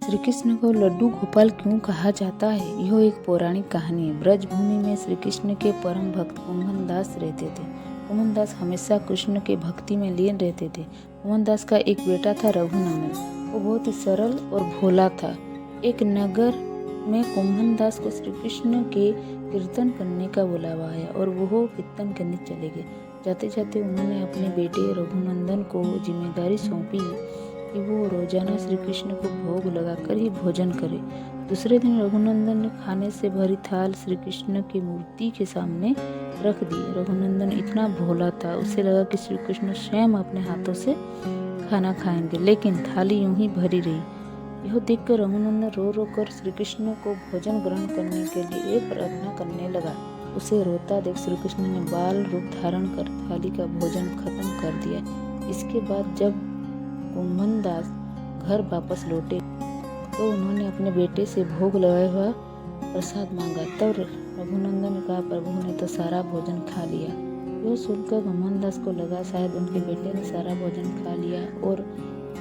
श्री कृष्ण को लड्डू गोपाल क्यों कहा जाता है? यह एक पौराणिक कहानी है। ब्रजभूमि में श्री कृष्ण के परम भक्त कुमन दास रहते थे। कुमन दास हमेशा कृष्ण के भक्ति में लीन रहते थे। कुमन दास का एक बेटा था रघुनंदन। वो बहुत ही सरल और भोला था। एक नगर में कुमन दास को श्री कृष्ण के कीर्तन करने का बुलावा आया और वो कीर्तन करने चले गए। जाते जाते उन्होंने अपने बेटे रघुनंदन को जिम्मेदारी सौंपी कि वो रोजाना श्री कृष्ण को भोग लगाकर ही भोजन करे। दूसरे दिन रघुनंदन ने खाने से भरी थाल श्री कृष्ण की मूर्ति के सामने रख दी। रघुनंदन इतना भोला था, उसे लगा कि श्री कृष्ण स्वयं अपने हाथों से खाना खाएंगे, लेकिन थाली यूं ही भरी रही। यह देखकर रघुनंदन रो रो कर श्री कृष्ण को भोजन ग्रहण करने के लिए प्रार्थना करने लगा। उसे रोता देख श्री कृष्ण ने बाल रूप धारण कर थाली का भोजन खत्म कर दिया। इसके बाद जब कुमन दास घर वापस लौटे तो उन्होंने अपने बेटे से भोग लगाया हुआ प्रसाद मांगा। तब रघुनंदन ने कहा, प्रभु ने तो सारा भोजन खा लिया। यह सुनकर कुमन दास को लगा शायद उनके बेटे ने सारा भोजन खा लिया और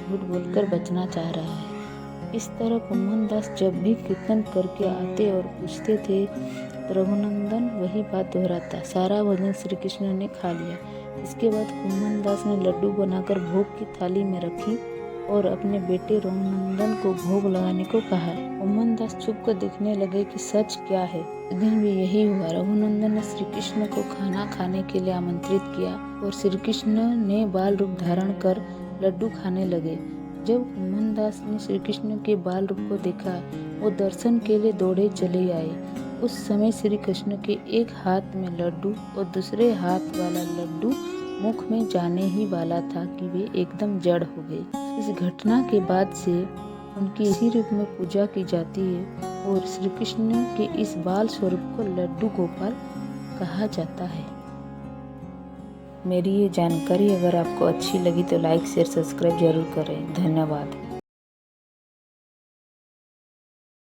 झूठ बोलकर बचना चाह रहा है। इस तरह कुमन दास जब भी कीर्तन करके आते और पूछते थे तो रघुनंदन वही बात दोहराता, सारा भोजन श्री कृष्ण ने खा लिया। इसके बाद कुमन दास ने लड्डू बनाकर भोग की थाली में रखी और अपने बेटे रघुनंदन को भोग लगाने को कहा। कुमन दास छुप कर देखने लगे कि सच क्या है। इस दिन भी यही हुआ। रघुनंदन ने श्री कृष्ण को खाना खाने के लिए आमंत्रित किया और श्री कृष्ण ने बाल रूप धारण कर लड्डू खाने लगे। जब कुमन दास ने श्री कृष्ण के बाल रूप को देखा, वो दर्शन के लिए दौड़े चले आए। उस समय श्री कृष्ण के एक हाथ में लड्डू और दूसरे हाथ वाला लड्डू मुख में जाने ही वाला था कि वे एकदम जड़ हो गए। इस घटना के बाद से उनकी इसी रूप में पूजा की जाती है और श्री कृष्ण के इस बाल स्वरूप को लड्डू गोपाल कहा जाता है। मेरी ये जानकारी अगर आपको अच्छी लगी तो लाइक शेयर सब्सक्राइब जरूर करें। धन्यवाद।